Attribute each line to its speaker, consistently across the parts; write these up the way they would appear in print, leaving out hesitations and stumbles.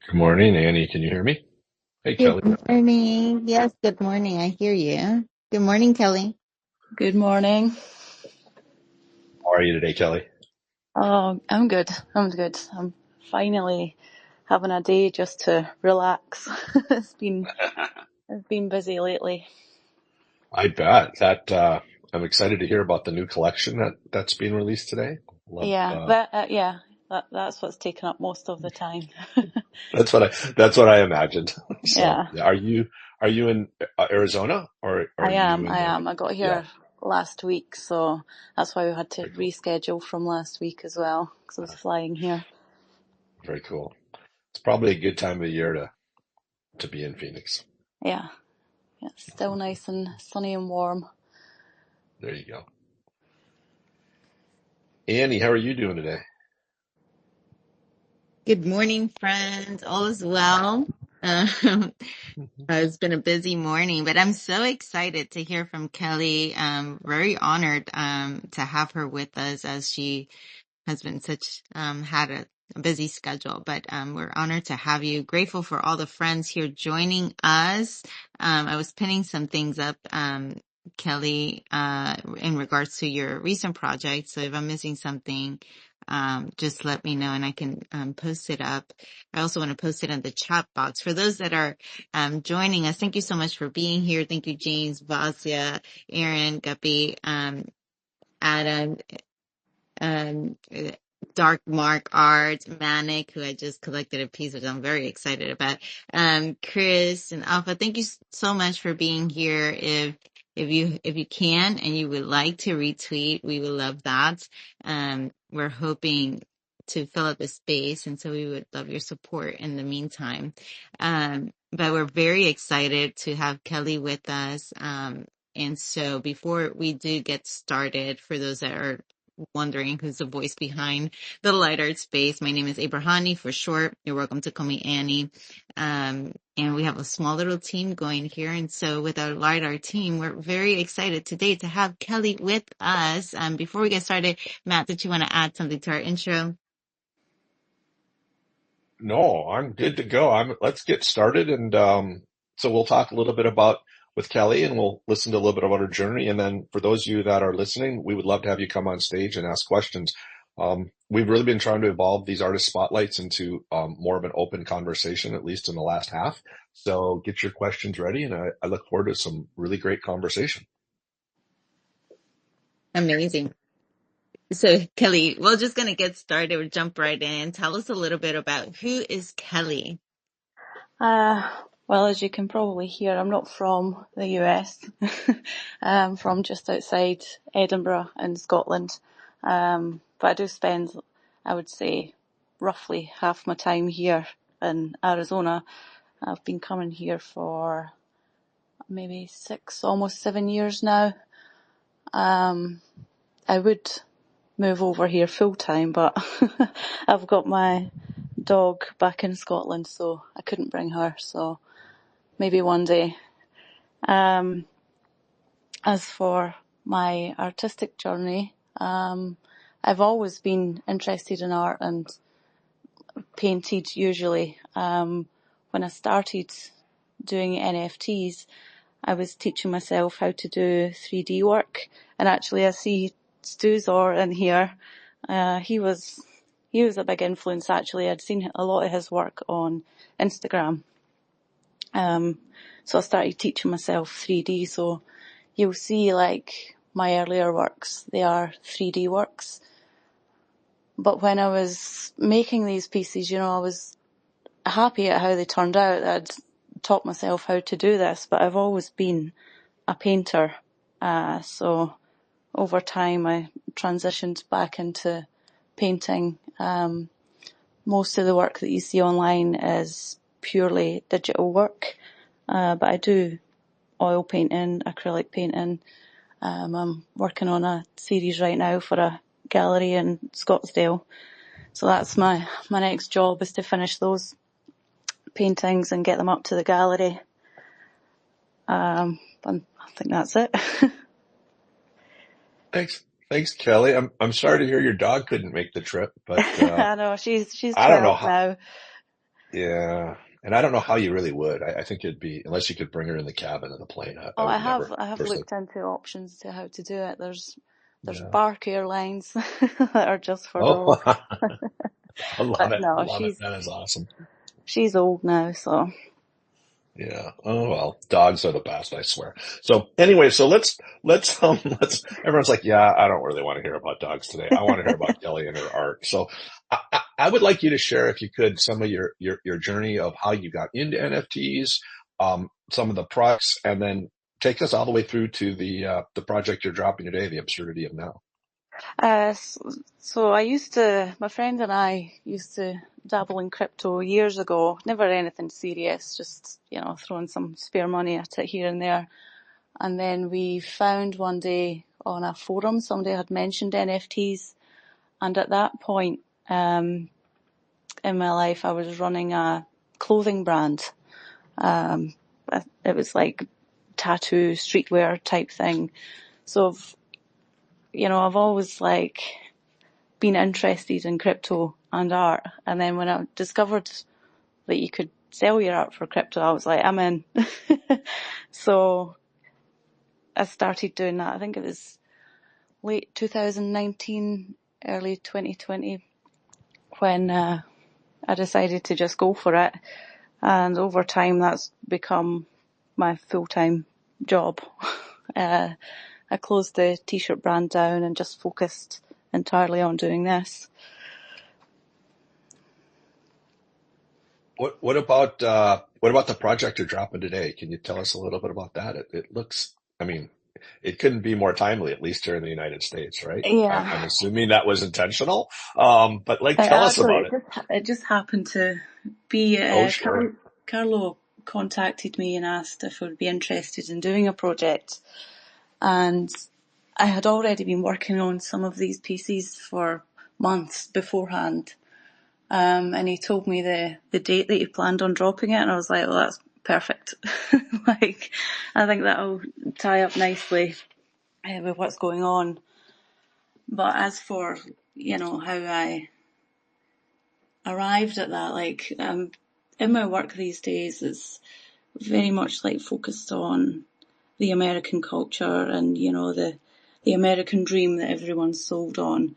Speaker 1: Good morning, Annie. Can you hear me? Hey,
Speaker 2: Good
Speaker 1: Kelly.
Speaker 2: morning. Yes, good morning. I hear you. Good morning, Kelly.
Speaker 3: Good morning.
Speaker 1: How are you today, Kelly?
Speaker 3: Oh, I'm good. I'm good. I'm finally having a day just to relax. It's been busy lately.
Speaker 1: I bet that I'm excited to hear about the new collection that's being released today. Love
Speaker 3: Yeah, that's what's taken up most of the time.
Speaker 1: that's what I imagined. So,
Speaker 3: Yeah,
Speaker 1: yeah, are you in Arizona or are
Speaker 3: I
Speaker 1: you
Speaker 3: am.
Speaker 1: in
Speaker 3: I am. I got
Speaker 1: yeah,
Speaker 3: here last week, so that's why we had to
Speaker 1: very cool.
Speaker 3: reschedule from last week as well, because I was flying here.
Speaker 1: Very cool. It's probably a good time of the year to be in Phoenix.
Speaker 3: Yeah, it's still nice and sunny and warm.
Speaker 1: There you go. Annie, how are you doing today?
Speaker 2: Good morning, friends. All is well. Um, it's been a busy morning, but I'm so excited to hear from Kelly. Very honored to have her with us as she has been had a busy schedule, but we're honored to have you. Grateful for all the friends here joining us. I was pinning some things up, Kelly, in regards to your recent project. So if I'm missing something, just let me know and I can post it up. I also want to post it in the chat box. For those that are joining us, thank you so much for being here. Thank you, James, Vasia, Aaron, Guppy, Adam, um, Dark Mark Art, Manic, who I just collected a piece, which I'm very excited about. Chris and Alpha, thank you so much for being here. If you can and you would like to retweet, we would love that. We're hoping to fill up the space, and so we would love your support in the meantime. But we're very excited to have Kelly with us. And so before we do get started, for those that are wondering who's the voice behind the Light Art space, my name is Abrahani for short. You're welcome to call me Annie. And we have a small little team going here. And so with our Light Art team, we're very excited today to have Kelly with us. Before we get started, Matt, did you want to add something to our intro?
Speaker 1: No, I'm good to go. Let's get started. And so we'll talk a little bit about with Kelly and we'll listen to a little bit about her journey. And then for those of you that are listening, we would love to have you come on stage and ask questions. We've really been trying to evolve these artist spotlights into more of an open conversation, at least in the last half. So get your questions ready, and I look forward to some really great conversation.
Speaker 2: Amazing. So Kelly, we're just going to get started. We'll jump right in. Tell us a little bit about who is Kelly.
Speaker 3: Uh, well, as you can probably hear, I'm not from the US. I'm from just outside Edinburgh in Scotland. But I do spend, I would say, roughly half my time here in Arizona. I've been coming here for maybe 6, almost 7 years now. I would move over here full time, but I've got my dog back in Scotland, so I couldn't bring her. So maybe one day. Um, as for my artistic journey, I've always been interested in art and painted usually. When I started doing NFTs, I was teaching myself how to do 3D work. And actually I see Stuzor in here. He was a big influence actually. I'd seen a lot of his work on Instagram. So I started teaching myself 3D. So you'll see like my earlier works, they are 3D works. But when I was making these pieces, I was happy at how they turned out. I'd taught myself how to do this, but I've always been a painter. So over time I transitioned back into painting. Most of the work that you see online is purely digital work. But I do oil painting, acrylic painting. I'm working on a series right now for a gallery in Scottsdale. So that's my next job, is to finish those paintings and get them up to the gallery. And I think that's it.
Speaker 1: Thanks, Kelly. I'm sorry to hear your dog couldn't make the trip, but
Speaker 3: I know she's
Speaker 1: I don't know
Speaker 3: 12
Speaker 1: how.
Speaker 3: now.
Speaker 1: Yeah. And I don't know how you really would. I think it'd be, unless you could bring her in the cabin of the plane, I
Speaker 3: Oh,
Speaker 1: would never
Speaker 3: I have
Speaker 1: personally.
Speaker 3: looked into options to how to do it. There's
Speaker 1: Yeah.
Speaker 3: bark airlines that are just for
Speaker 1: Oh,
Speaker 3: dogs.
Speaker 1: I love
Speaker 3: But
Speaker 1: it.
Speaker 3: no,
Speaker 1: Love it. That is awesome.
Speaker 3: she's old now, so
Speaker 1: Yeah. Oh well, dogs are the best, I swear. So anyway, so let's everyone's like, yeah, I don't really want to hear about dogs today. I want to hear about Kelly and her art. So I would like you to share, if you could, some of your journey of how you got into NFTs, some of the products, and then take us all the way through to the project you're dropping today, The Absurdity of Now.
Speaker 3: so my friend and I used to dabble in crypto years ago. Never anything serious, just, throwing some spare money at it here and there. And then we found one day on a forum, somebody had mentioned NFTs. And at that point, in my life, I was running a clothing brand. It was like tattoo, streetwear type thing. So, I've always been interested in crypto and art. And then when I discovered that you could sell your art for crypto, I was like, I'm in. So I started doing that. I think it was late 2019, early 2020 when I decided to just go for it. And over time, that's become my full-time job. I closed the t-shirt brand down and just focused entirely on doing this.
Speaker 1: What about the project you're dropping today? Can you tell us a little bit about that? It looks, I mean, it couldn't be more timely, at least here in the United States, right? I'm
Speaker 3: Yeah,
Speaker 1: assuming that was intentional. But tell us
Speaker 3: actually,
Speaker 1: about it.
Speaker 3: it just happened to be.
Speaker 1: Oh, sure.
Speaker 3: Carlo contacted me and asked if I would be interested in doing a project, and I had already been working on some of these pieces for months beforehand. And he told me the date that he planned on dropping it, and I was like, well, that's perfect. I think that'll tie up nicely with what's going on. But as for, how I arrived at that, in my work these days, it's very much focused on the American culture and, the American dream that everyone's sold on.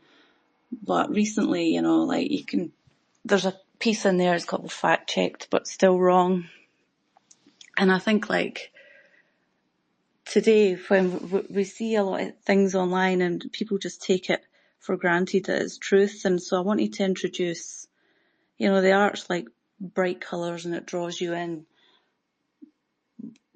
Speaker 3: But recently, there's a piece in there, it's called Fact Checked, but still wrong. And I think today when we see a lot of things online and people just take it for granted that it's truth. And so I wanted to introduce, the art's bright colours and it draws you in,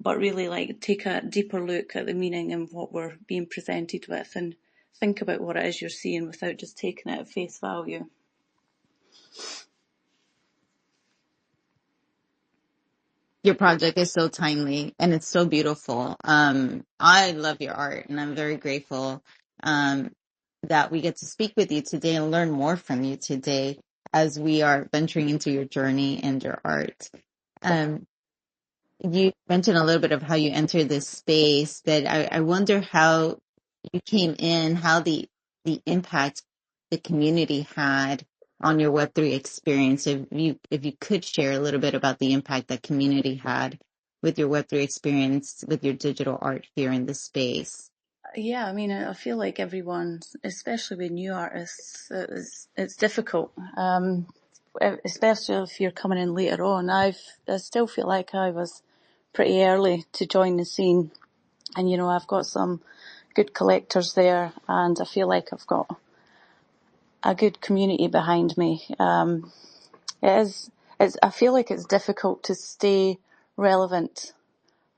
Speaker 3: but really take a deeper look at the meaning and what we're being presented with and think about what it is you're seeing without just taking it at face value.
Speaker 2: Your project is so timely and it's so beautiful. I love your art and I'm very grateful um, that we get to speak with you today and learn more from you today as we are venturing into your journey and your art. Um, you mentioned a little bit of how you entered this space, but I wonder how you came in, how the impact the community had on your Web3 experience. If you could share a little bit about the impact that community had with your Web3 experience, with your digital art here in the space.
Speaker 3: Yeah, I mean, I feel like everyone, especially with new artists, it's difficult. Especially if you're coming in later on. I still feel like I was pretty early to join the scene, and I've got some good collectors there, and I feel like I've got a good community behind me. It is. I feel like it's difficult to stay relevant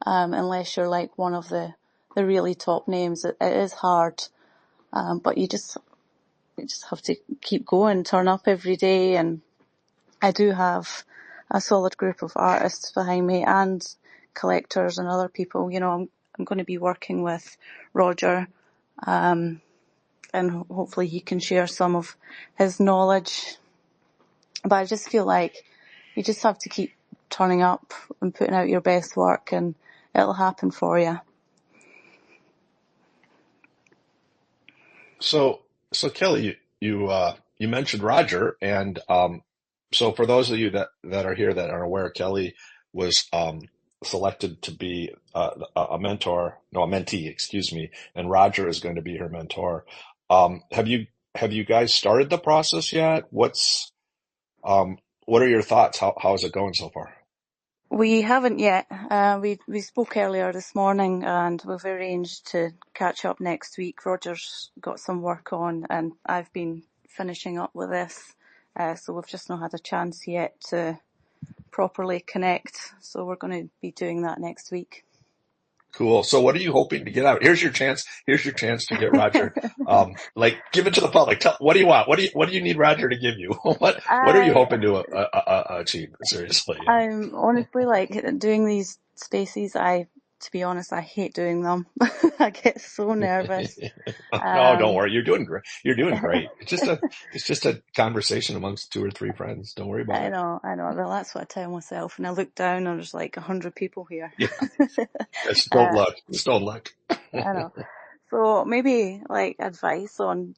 Speaker 3: unless you're one of the really top names. It is hard, but you just have to keep going, turn up every day, and I do have a solid group of artists behind me and collectors and other people. I'm going to be working with Roger, and hopefully he can share some of his knowledge. But I just feel like you just have to keep turning up and putting out your best work, and it'll happen for you.
Speaker 1: So Kelly, you mentioned Roger, and So for those of you that are here that are aware, Kelly was selected to be a mentor, no, a mentee, excuse me, and Roger is going to be her mentor. Have you guys started the process yet? Um, what are your thoughts? How is it going so far?
Speaker 3: We haven't yet. We spoke earlier this morning, and we've arranged to catch up next week. Roger's got some work on, and I've been finishing up with this. So we've just not had a chance yet to properly connect. So we're going to be doing that next week.
Speaker 1: Cool. So what are you hoping to get out? Here's your chance. Here's your chance to get Roger. Give it to the public. What do you want? What do you need Roger to give you? What are you
Speaker 3: I
Speaker 1: hoping to achieve? Seriously.
Speaker 3: I'm honestly like doing these spaces. To be honest, I hate doing them. I get so nervous.
Speaker 1: No, don't
Speaker 3: Um,
Speaker 1: worry. You're doing great. You're doing great. It's just a conversation amongst two or three friends. Don't worry about
Speaker 3: I
Speaker 1: it.
Speaker 3: know, I know. Well, that's what I tell myself. And I look down and there's like 100 people here.
Speaker 1: Yeah. Just don't
Speaker 3: uh,
Speaker 1: look. Just don't look.
Speaker 3: I know. So maybe like advice on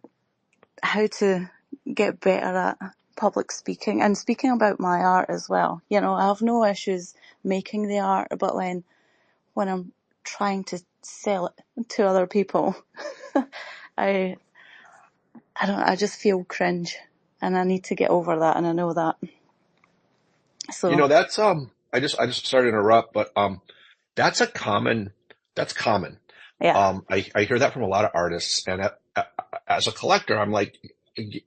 Speaker 3: how to get better at public speaking and speaking about my art as well. You know, I have no issues making the art, but when I'm trying to sell it to other people, I I just feel cringe, and I need to get over that, and I know that. So
Speaker 1: That's I just sorry to interrupt, but that's that's common.
Speaker 3: yeah,
Speaker 1: I hear that from a lot of artists, and as a collector, I'm like,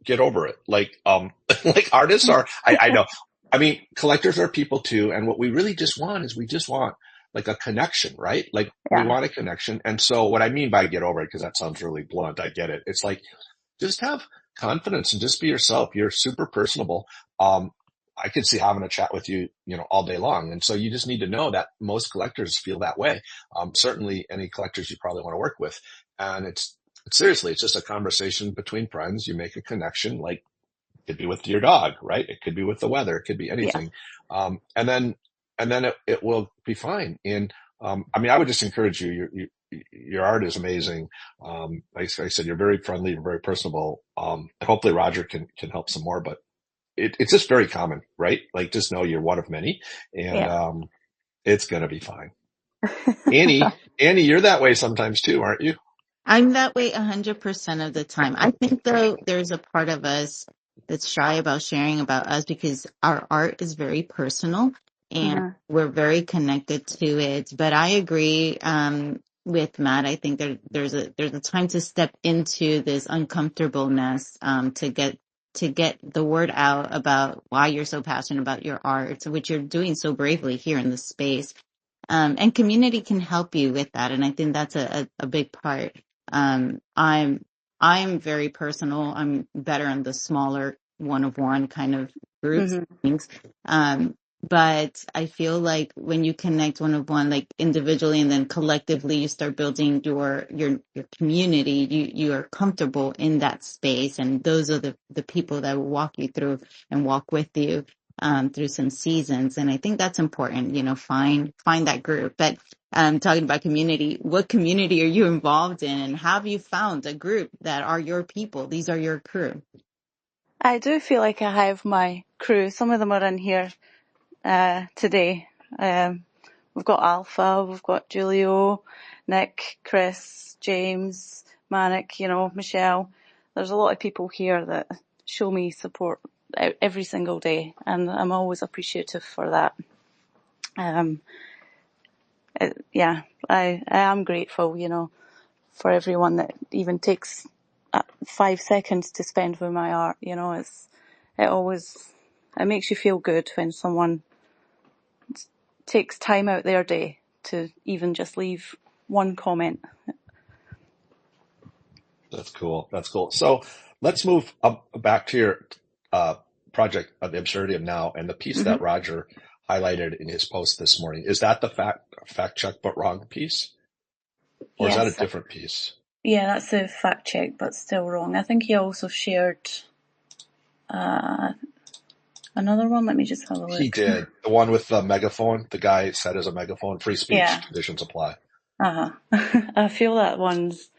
Speaker 1: get over it. Like artists are, I know. I mean, collectors are people too, and what we really just want is we just want like a connection, right? Like we
Speaker 3: yeah,
Speaker 1: want a connection. And so what I mean by get over it, because that sounds really blunt, I get it. It's like, just have confidence and just be yourself. You're super personable. Um, I could see having a chat with you, all day long. And so you just need to know that most collectors feel that way. Certainly any collectors you probably want to work with. And seriously, it's just a conversation between friends. You make a connection, like it could be with your dog, right? It could be with the weather. It could be
Speaker 3: yeah.
Speaker 1: anything. And then it will be fine. And, I mean, I would just encourage you, your art is amazing. Like I said, you're very friendly, you're very personable. Hopefully Roger can help some more, but it's just very common, right? Like just know you're one of many, and
Speaker 3: Yeah.
Speaker 1: it's gonna be fine. Annie, you're that way sometimes too, aren't you?
Speaker 2: I'm that way 100% of the time. I think though there's a part of us that's shy about sharing about us because our art is very personal and
Speaker 3: Mhm.
Speaker 2: we're very connected to it. But I agree with Matt. I think there's a time to step into this uncomfortableness to get the word out about why you're so passionate about your art, which you're doing so bravely here in this space. And community can help you with that. And I think that's a big part. Um, I'm, I'm very personal. I'm better in the smaller one-of-one kind of groups
Speaker 3: Mhm.
Speaker 2: things. But I feel like when you connect one-of-one, like individually and then collectively, you start building your community. You are comfortable in that space. And those are the people that will walk you through and walk with you through some seasons. And I think that's important, find that group. But talking about community, what community are you involved in? And have you found a group that are your people? These are your crew.
Speaker 3: I do feel like I have my crew. Some of them are in here today. We've got Alpha, we've got Julio, Nick, Chris, James, Manic, Michelle. There's a lot of people here that show me support every single day, and I'm always appreciative for that. Um, yeah, I am grateful, for everyone that even takes 5 seconds to spend with my art. It always, it makes you feel good when someone takes time out their day to even just leave one comment.
Speaker 1: That's cool. That's cool. So let's move up back to your uh, project, The Absurdity of Now, and the piece
Speaker 3: Hmm.
Speaker 1: that Roger highlighted in his post this morning. Is that the fact check but wrong piece, or is that a
Speaker 3: Yes,
Speaker 1: different piece?
Speaker 3: yeah, that's a fact check, but still wrong. I think he also shared uh, another one. Let me just have a
Speaker 1: He
Speaker 3: look.
Speaker 1: did. The one with the megaphone. The guy said as a megaphone, free speech
Speaker 3: Yeah,
Speaker 1: conditions apply.
Speaker 3: I feel that one's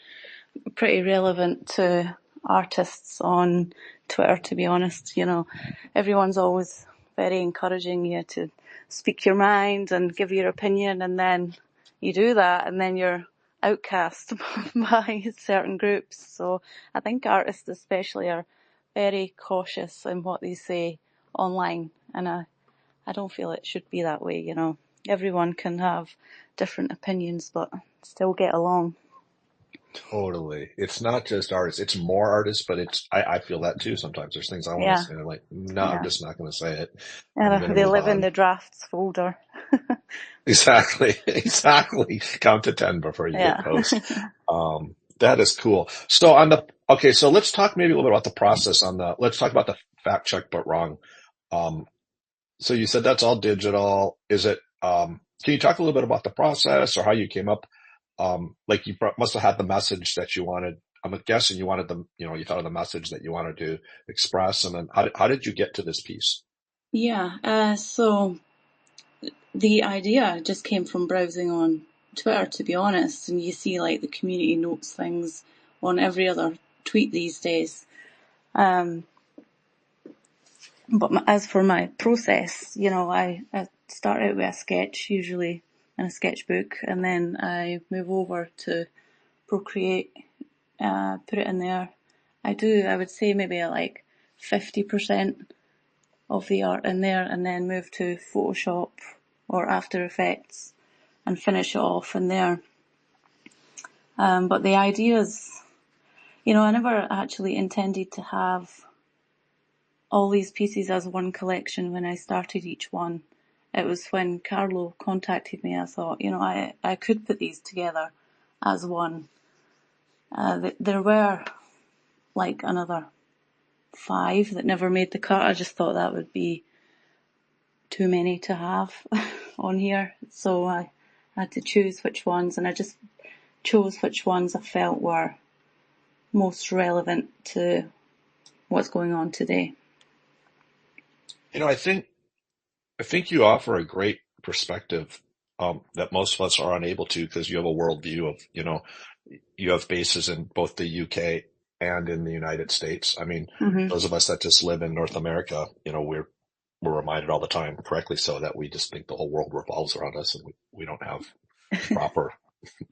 Speaker 3: pretty relevant to artists on Twitter, to be honest. You know, everyone's always very encouraging you to speak your mind and give your opinion, and then you do that and then you're outcast by certain groups. So I think artists especially are very cautious in what they say online, and I don't feel it should be that way, you know. Everyone can have different opinions but still get along.
Speaker 1: Totally. It's not just artists, it's more artists, but I feel that too sometimes. There's things I want to
Speaker 3: Yeah,
Speaker 1: say, and I'm like, no, I'm
Speaker 3: yeah.
Speaker 1: just not going to say it. I'm
Speaker 3: And
Speaker 1: going to
Speaker 3: they
Speaker 1: move
Speaker 3: live in
Speaker 1: on.
Speaker 3: the drafts folder.
Speaker 1: Exactly. Exactly. Count to 10 before you hit
Speaker 3: Yeah.
Speaker 1: post. That is cool. So okay, so let's talk maybe a little bit about the process let's talk about the fact check but wrong. Um, so you said that's all digital. Can you talk a little bit about the process or how you came up? Like you must have had the message that you wanted. I'm guessing you wanted you thought of the message that you wanted to express. And then how did you get to this piece?
Speaker 3: Yeah, so the idea just came from browsing on Twitter, to be honest, and you see like the community notes things on every other tweet these days. But as for my process, you know, I start out with a sketch, usually in a sketchbook, and then I move over to Procreate, put it in there. I would say maybe like 50% of the art in there, and then move to Photoshop or After Effects and finish it off in there. But the ideas, you know, I never actually intended to have all these pieces as one collection when I started each one. It was when Carlo contacted me, I thought, you know, I could put these together as one. There were like another 5 that never made the cut. I just thought that would be too many to have on here. So I had to choose which ones, and I just chose which ones I felt were most relevant to what's going on today.
Speaker 1: I think you offer a great perspective that most of us are unable to because you have a worldview of, you have bases in both the UK and in the United States. I mean,
Speaker 3: Mm-hmm.
Speaker 1: those of us that just live in North America, we're reminded all the time, correctly so, that we just think the whole world revolves around us and we don't have proper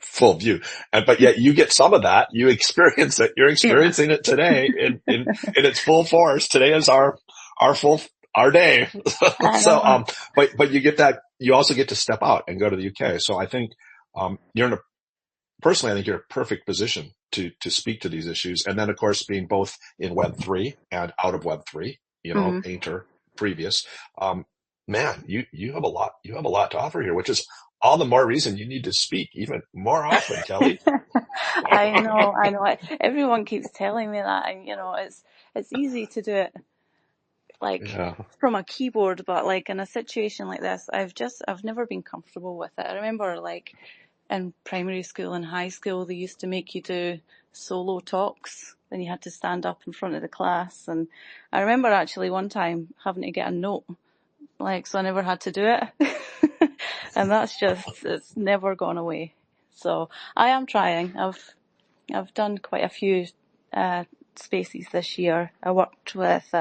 Speaker 1: full view. But yet you get some of that. You experience it. You're
Speaker 3: Yeah,
Speaker 1: experiencing it today in its full force. Today is our day.
Speaker 3: I
Speaker 1: So,
Speaker 3: know.
Speaker 1: but you also get to step out and go to the UK. So I think, personally, I think you're in a perfect position to speak to these issues. And then, of course, being both in Web3 and out of Web3,
Speaker 3: Mm-hmm.
Speaker 1: painter, previous, man, you have a lot to offer here, which is all the more reason you need to speak even more often, Kelly.
Speaker 3: I know. Everyone keeps telling me that, and you know, it's easy to do it like
Speaker 1: Yeah.
Speaker 3: from a keyboard, but like in a situation like this, I've never been comfortable with it. I remember like in primary school and high school, they used to make you do solo talks, and you had to stand up in front of the class. And I remember actually one time having to get a note, like, so I never had to do it. And it's never gone away. So I am trying. I've done quite a few spaces this year. I worked with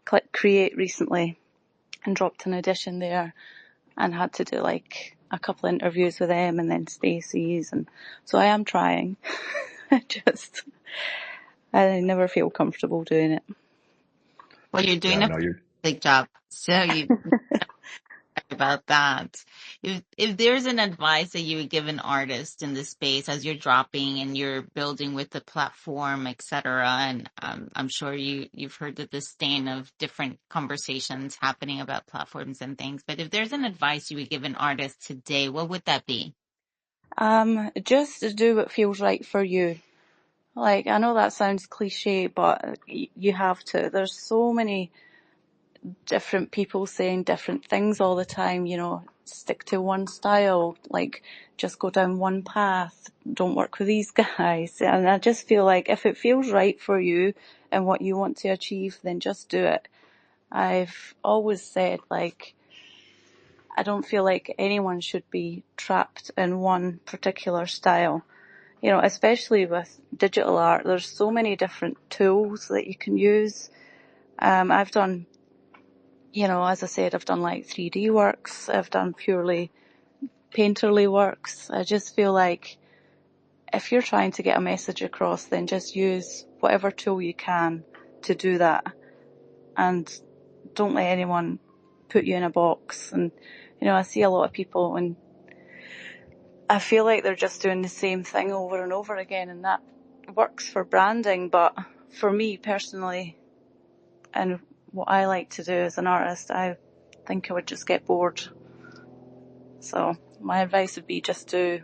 Speaker 3: Click Create recently and dropped an audition there and had to do like a couple of interviews with them and then Stacey's, and so I am trying. I never feel comfortable doing it.
Speaker 2: Well, you're doing
Speaker 1: Yeah,
Speaker 2: a
Speaker 1: no, you're,
Speaker 2: fantastic job. So you about that. If there's an advice that you would give an artist in this space as you're dropping and you're building with the platform, etc., and I'm sure you've heard the disdain of different conversations happening about platforms and things. But if there's an advice you would give an artist today, what would that be?
Speaker 3: Just to do what feels right for you. Like, I know that sounds cliche, but you have to. There's so many different people saying different things all the time, you know, stick to one style, like just go down one path, don't work with these guys. And I just feel like if it feels right for you and what you want to achieve, then just do it. I've always said, like, I don't feel like anyone should be trapped in one particular style. you know, especially with digital art, there's so many different tools that you can use. I've done, you know, as I said, I've done like 3D works. I've done purely painterly works. I just feel like if you're trying to get a message across, then just use whatever tool you can to do that. And don't let anyone put you in a box. And, you know, I see a lot of people and I feel like they're just doing the same thing over and over again, and that works for branding. But for me personally, and what I like to do as an artist, I think I would just get bored. So my advice would be just do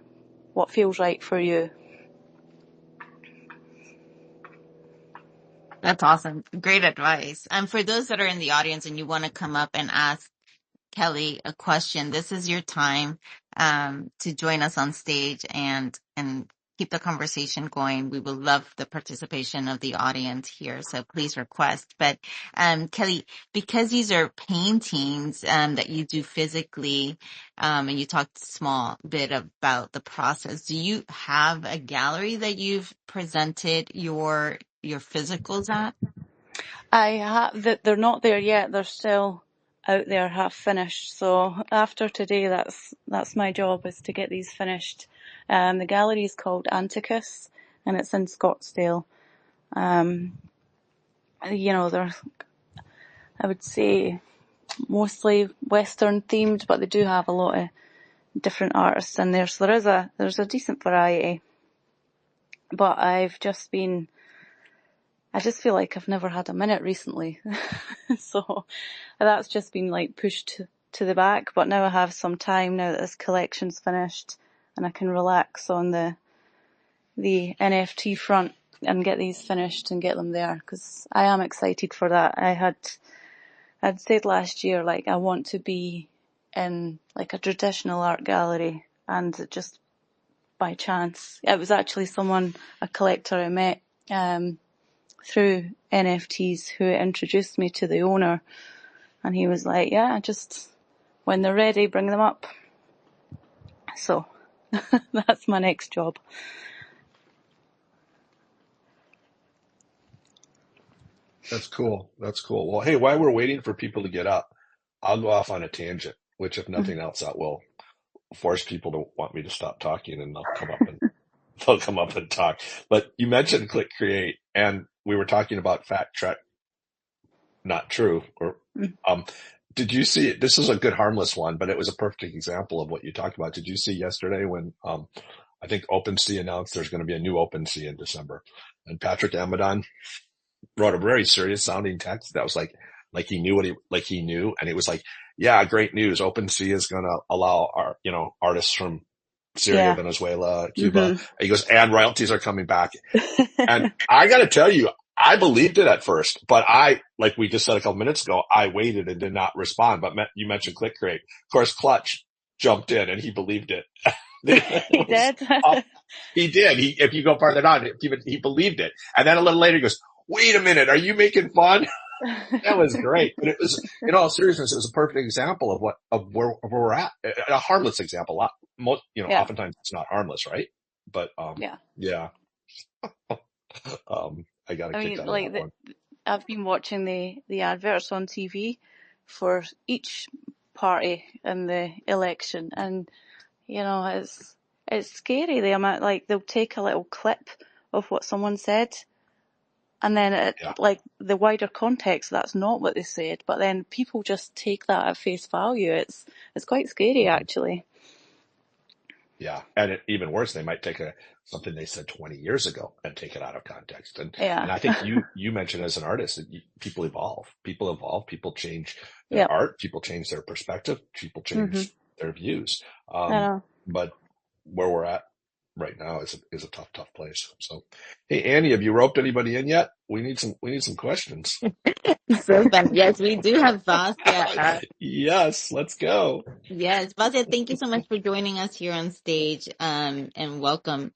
Speaker 3: what feels right for you.
Speaker 2: That's awesome. Great advice. For those that are in the audience and you want to come up and ask Kelly a question, this is your time to join us on stage and keep the conversation going. We will love the participation of the audience here, so please request. But Kelly, because these are paintings that you do physically, and you talked a small bit about the process, do you have a gallery that you've presented your physicals at?
Speaker 3: I have, they're not there yet. They're still out there, half finished. So after today, that's my job, is to get these finished. The gallery is called Anticus, and it's in Scottsdale. You know, they're, I would say, mostly Western themed, but they do have a lot of different artists in there. So there's a decent variety. But I just feel like I've never had a minute recently. So that's just been like pushed to the back. But now I have some time now that this collection's finished, and I can relax on the NFT front and get these finished and get them there, because I am excited for that. I'd said last year, like, I want to be in like a traditional art gallery, and it just by chance, it was actually a collector I met through NFTs, who introduced me to the owner, and he was like, yeah, just when they're ready, bring them up. So that's my next job.
Speaker 1: That's cool. That's cool. Well, hey, while we're waiting for people to get up, I'll go off on a tangent, which if nothing else, that will force people to want me to stop talking, and they'll come up and talk. But you mentioned Click Create, and we were talking about fact check, not true. Or did you see it? This is a good harmless one, but it was a perfect example of what you talked about. Did you see yesterday when I think OpenSea announced there's going to be a new OpenSea in December, and Patrick Amadon wrote a very serious sounding text that was like he knew he knew, and it was like, yeah, great news. OpenSea is going to allow artists from Syria,
Speaker 3: Yeah.
Speaker 1: Venezuela, Cuba. He goes, and royalties are coming back. And I got to tell you, I believed it at first, but like we just said a couple minutes ago, I waited and did not respond. But you mentioned Click Create. Of course, Clutch jumped in and he believed it.
Speaker 3: He did.
Speaker 1: He did. If you go farther down, he believed it. And then a little later he goes, wait a minute, are you making fun? That was great. But it was, in all seriousness, it was a perfect example of where we're at. A harmless example. Oftentimes it's not harmless, right? But, yeah. I got a kick out of that one.
Speaker 3: I've been watching the adverts on TV for each party in the election, and you know, it's scary the amount, like, they'll take a little clip of what someone said, and then like the wider context, that's not what they said, but then people just take that at face value. It's quite scary, actually.
Speaker 1: Yeah. And even worse, they might take something they said 20 years ago and take it out of context. And I think you mentioned as an artist that people evolve, people change their art, people change their perspective, people change their views. But where we're at right now is a tough place. So, hey, Annie, have you roped anybody in yet? We need some questions.
Speaker 2: So fun. Yes, we do have Vasya.
Speaker 1: Yes, let's go.
Speaker 2: Yes, Vasya, thank you so much for joining us here on stage, and welcome.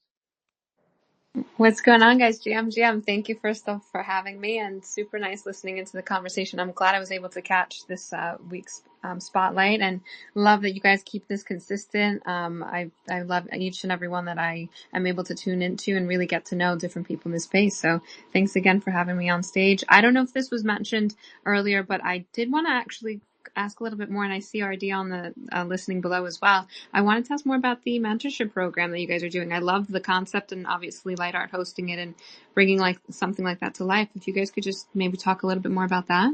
Speaker 4: What's going on, guys? GM. Thank you first off for having me, and super nice listening into the conversation. I'm glad I was able to catch this week's spotlight, and love that you guys keep this consistent. I love each and every one that I am able to tune into and really get to know different people in this space. So thanks again for having me on stage. I don't know if this was mentioned earlier, but I did want to actually ask a little bit more, and I see RD on the listening below as well. I wanted to ask more about the mentorship program that you guys are doing. I love the concept, and obviously Light.Art hosting it and bringing like something like that to life. If you guys could just maybe talk a little bit more about that.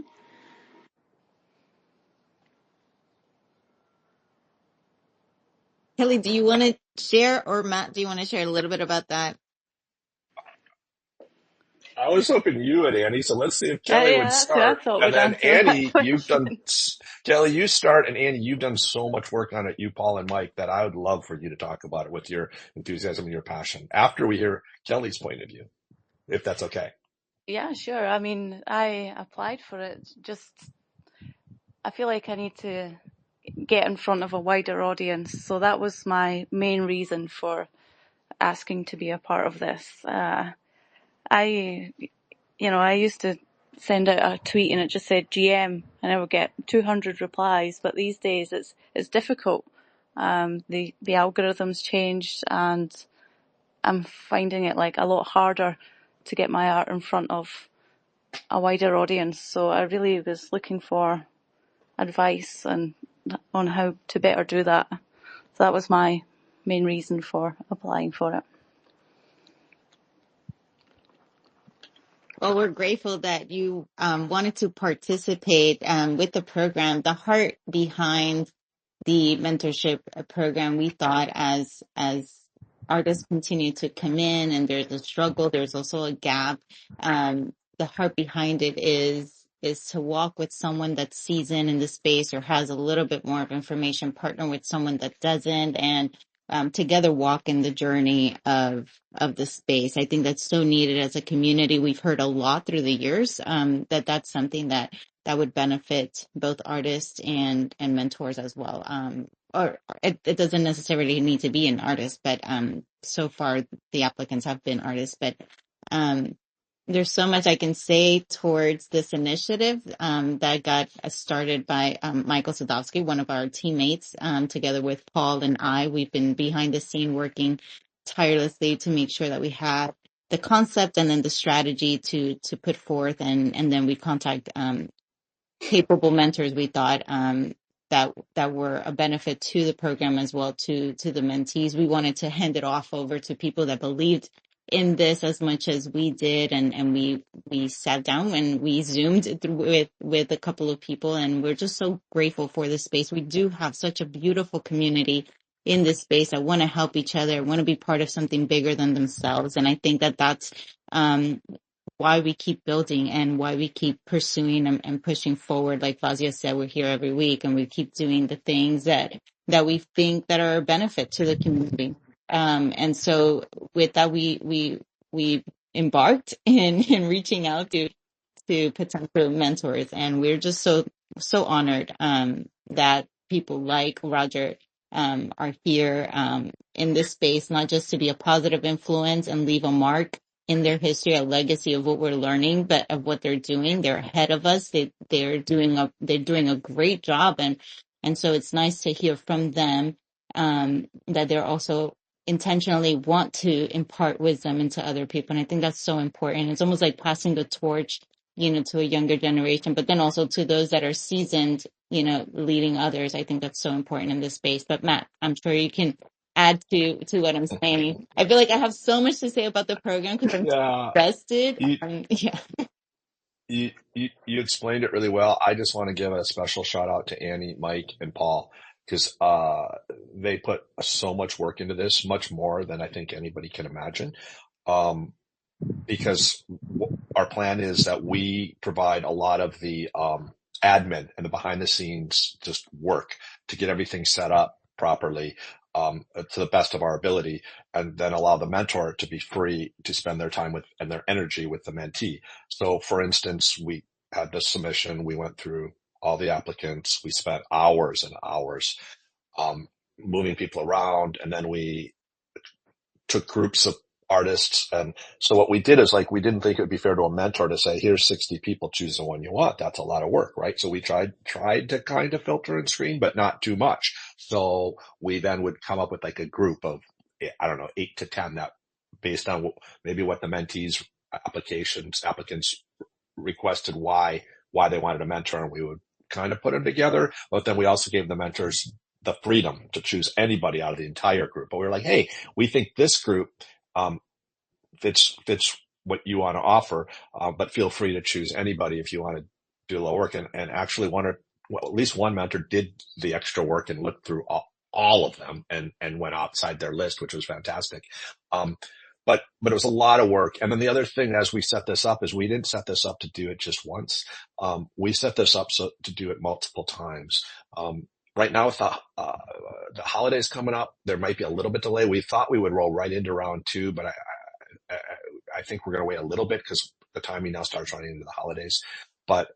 Speaker 2: Kelly, do you want to share, or Matt, do you want to share a little bit about that?
Speaker 1: I was hoping you and Annie, so let's see if Kelly
Speaker 3: Yeah,
Speaker 1: would
Speaker 3: that's who I
Speaker 1: start.
Speaker 3: thought
Speaker 1: And
Speaker 3: would
Speaker 1: then
Speaker 3: answer that
Speaker 1: Annie,
Speaker 3: question.
Speaker 1: Kelly, you start, and Annie, you've done so much work on it, you, Paul, and Mike, that I would love for you to talk about it with your enthusiasm and your passion after we hear Kelly's point of view, if that's okay.
Speaker 3: Yeah, sure. I mean, I applied for it. I feel like I need to get in front of a wider audience. So that was my main reason for asking to be a part of this. I used to send out a tweet and it just said GM and I would get 200 replies, but these days it's difficult. The algorithms changed and I'm finding it like a lot harder to get my art in front of a wider audience. So I really was looking for advice and on how to better do that. So that was my main reason for applying for it.
Speaker 2: Well, we're grateful that you wanted to participate with the program. The heart behind the mentorship program, we thought as artists continue to come in and there's a struggle, there's also a gap. The heart behind it is to walk with someone that's seasoned in the space or has a little bit more of information, partner with someone that doesn't, and together walk in the journey of the space. I think that's so needed as a community. We've heard a lot through the years that's something that would benefit both artists and mentors as well. Or it doesn't necessarily need to be an artist, but so far the applicants have been artists. But um, there's so much I can say towards this initiative that got started by Michael Sadowski, one of our teammates, together with Paul and I. We've been behind the scene working tirelessly to make sure that we have the concept and then the strategy to put forth, and then we contact capable mentors we thought that were a benefit to the program as well to the mentees. We wanted to hand it off over to people that believed in this as much as we did, and we sat down and we zoomed through with a couple of people, and we're just so grateful for this space. We do have such a beautiful community in this space. I want to help each other. I want to be part of something bigger than themselves, and I think that's why we keep building and why we keep pursuing and pushing forward. Like Fazia said, we're here every week and we keep doing the things that we think that are a benefit to the community. And so with that, we embarked in reaching out to potential mentors, and we're just so honored that people like Roger are here in this space, not just to be a positive influence and leave a mark in their history, a legacy of what we're learning, but of what they're doing. They're ahead of us. They're doing a great job, and so it's nice to hear from them that they're also intentionally want to impart wisdom into other people. And I think that's so important. It's almost like passing the torch, to a younger generation, but then also to those that are seasoned, leading others. I think that's so important in this space. But Matt, I'm sure you can add to what I'm saying. I feel like I have so much to say about the program because I'm
Speaker 1: Yeah,
Speaker 2: invested.
Speaker 1: you,
Speaker 2: Yeah.
Speaker 1: you explained it really well. I just want to give a special shout out to Annie, Mike, and Paul because they put so much work into this, much more than I think anybody can imagine. Um, because our plan is that we provide a lot of the admin and the behind the scenes just work to get everything set up properly to the best of our ability, and then allow the mentor to be free to spend their time with and their energy with the mentee. So for instance, we had this submission, we went through all the applicants, we spent hours and hours moving people around, and then we took groups of artists. And so what we did is like, we didn't think it would be fair to a mentor to say, here's 60 people, choose the one you want. That's a lot of work, right? So we tried to kind of filter and screen, but not too much. So we then would come up with like a group of, I don't know, 8 to 10 that based on maybe what the mentees applicants requested why they wanted a mentor, and we would kind of put them together. But then we also gave the mentors the freedom to choose anybody out of the entire group. But we were like, hey, we think this group fits what you want to offer, but feel free to choose anybody if you want to do a little work. And actually at least one mentor did the extra work and looked through all of them and went outside their list, which was fantastic. But it was a lot of work. And then the other thing as we set this up is we didn't set this up to do it just once. We set this up to do it multiple times. Right now with the holidays coming up, there might be a little bit delay. We thought we would roll right into round 2, but I think we're going to wait a little bit because the timing now starts running into the holidays. But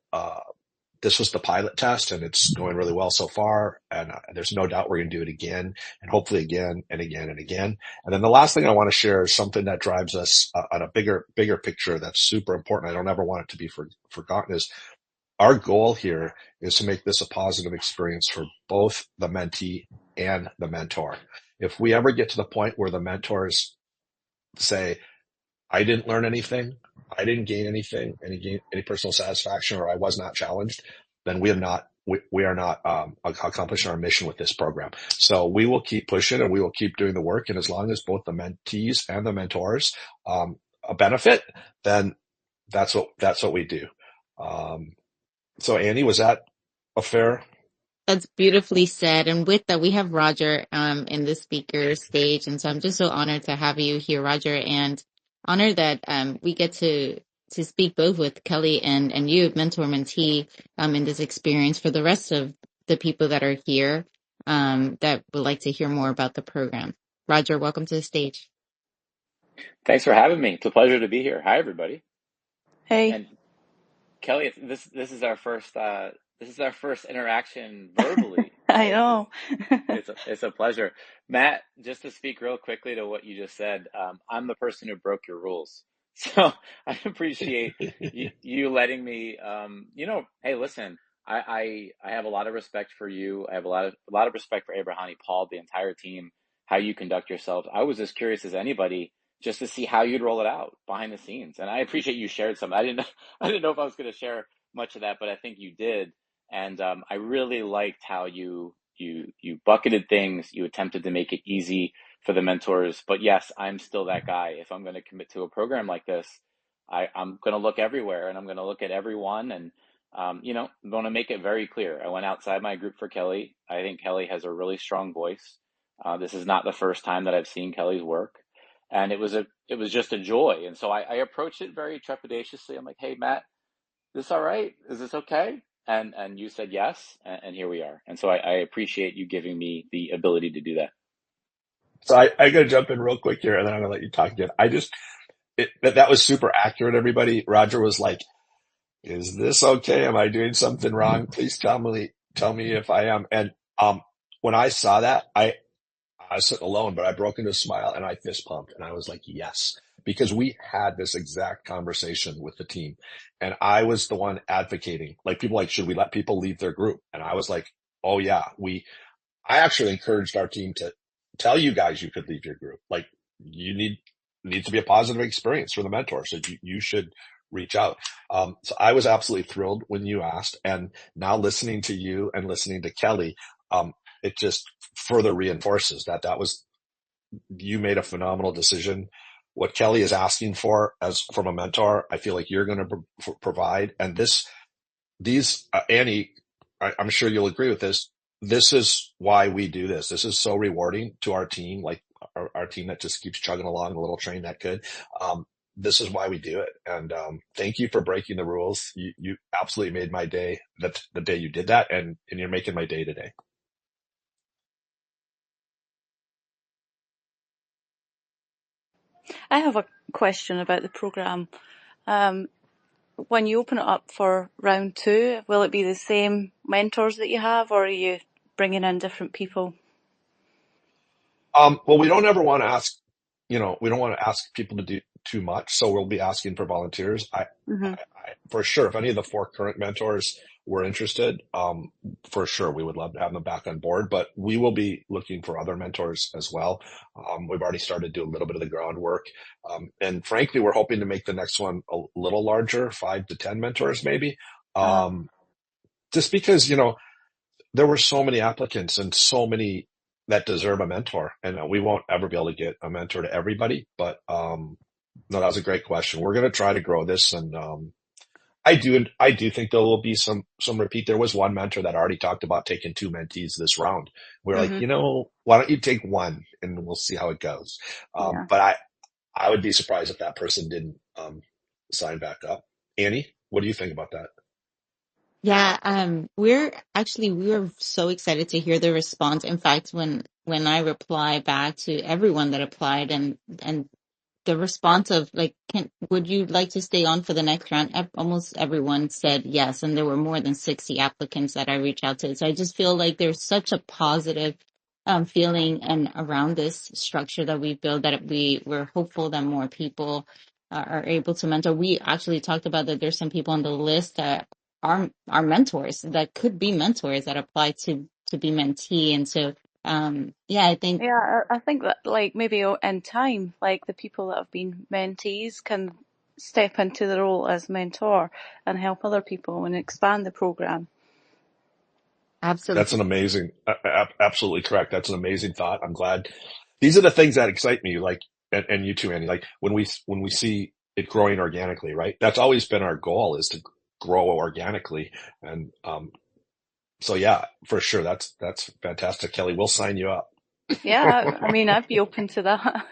Speaker 1: this was the pilot test, and it's going really well so far. And there's no doubt we're going to do it again, and hopefully again and again and again. And then the last thing I want to share is something that drives us on a bigger picture that's super important. I don't ever want it to be forgotten. Is our goal here is to make this a positive experience for both the mentee and the mentor. If we ever get to the point where the mentors say, I didn't learn anything, I didn't gain anything, any personal satisfaction, or I was not challenged, then we are not accomplishing our mission with this program. So we will keep pushing and we will keep doing the work. And as long as both the mentees and the mentors benefit, then that's what we do. So Annie, was that a fair?
Speaker 2: That's beautifully said. And with that, we have Roger in the speaker stage. And so I'm just so honored to have you here, Roger, and honored that we get to speak both with Kelly and you, mentor mentee, in this experience for the rest of the people that are here that would like to hear more about the program. Roger, welcome to the stage.
Speaker 5: Thanks for having me. It's a pleasure to be here. Hi, everybody.
Speaker 3: Hey.
Speaker 5: And Kelly, this is our first interaction verbally.
Speaker 3: I know.
Speaker 5: It's a pleasure. Matt, just to speak real quickly to what you just said, I'm the person who broke your rules. So I appreciate you letting me, hey, listen, I have a lot of respect for you. I have a lot of respect for Abrahani, Paul, the entire team, how you conduct yourself. I was as curious as anybody just to see how you'd roll it out behind the scenes. And I appreciate you shared some. I didn't know if I was going to share much of that, but I think you did. And I really liked how you bucketed things. You attempted to make it easy for the mentors. But yes, I'm still that guy. If I'm going to commit to a program like this, I'm going to look everywhere and I'm going to look at everyone. And, I'm going to make it very clear. I went outside my group for Kelly. I think Kelly has a really strong voice. This is not the first time that I've seen Kelly's work. And it was just a joy. And so I approached it very trepidatiously. I'm like, hey, Matt, this all right? Is this okay? And you said yes, and here we are. And so I appreciate you giving me the ability to do that.
Speaker 1: So I got to jump in real quick here, and then I'm going to let you talk again. That was super accurate, everybody. Roger was like, is this okay? Am I doing something wrong? Please tell me if I am. And when I saw that, I was sitting alone, but I broke into a smile and I fist pumped and I was like, yes, because we had this exact conversation with the team and I was the one advocating, like people like, should we let people leave their group? And I was like, oh yeah, I actually encouraged our team to tell you guys you could leave your group. Like you needs to be a positive experience for the mentor. So you should reach out. So I was absolutely thrilled when you asked, and now listening to you and listening to Kelly, it just further reinforces that you made a phenomenal decision. What Kelly is asking for from a mentor, I feel like you're going to provide. And Annie, I'm sure you'll agree with this. This is why we do this. This is so rewarding to our team, like our team that just keeps chugging along, the little train that could. This is why we do it. And thank you for breaking the rules. You absolutely made my day, the day you did that, and you're making my day today.
Speaker 3: I have a question about the program. When you open it up for round 2, will it be the same mentors that you have, or are you bringing in different people?
Speaker 1: Well, we don't ever want to ask we don't want to ask people to do too much, so we'll be asking for volunteers.
Speaker 3: Hmm.
Speaker 1: For sure, if any of the 4 current mentors were interested, for sure, we would love to have them back on board, but we will be looking for other mentors as well. We've already started to do a little bit of the groundwork. And frankly, we're hoping to make the next one a little larger, 5 to 10 mentors maybe. Just because, there were so many applicants and so many that deserve a mentor, and we won't ever be able to get a mentor to everybody. But no, that was a great question. We're going to try to grow this, and I do think there will be some repeat. There was one mentor that already talked about taking 2 mentees this round. We're like,
Speaker 3: Hmm.
Speaker 1: why don't you take one and we'll see how it goes.
Speaker 3: Yeah.
Speaker 1: But I would be surprised if that person didn't sign back up. Annie, what do you think about that?
Speaker 2: Yeah, we were so excited to hear the response. In fact, when I reply back to everyone that applied and the response of like, would you like to stay on for the next round? Almost everyone said yes, and there were more than 60 applicants that I reached out to. So I just feel like there's such a positive feeling and around this structure that we built, that we're hopeful that more people are able to mentor. We actually talked about that there's some people on the list that are mentors, that could be mentors, that apply to be mentee. And so yeah, I think
Speaker 3: Yeah, I think that like maybe in time, like the people that have been mentees can step into the role as mentor and help other people and expand the program.
Speaker 1: That's
Speaker 2: absolutely.
Speaker 1: an amazing, absolutely correct. That's an amazing thought. I'm glad. These are the things that excite me, like, and you too, Annie, like when we see it growing organically, right? That's always been our goal, is to grow organically. And, so yeah, for sure. That's fantastic. Kelly, we'll sign you up.
Speaker 3: Yeah, I mean, I'd be open to that.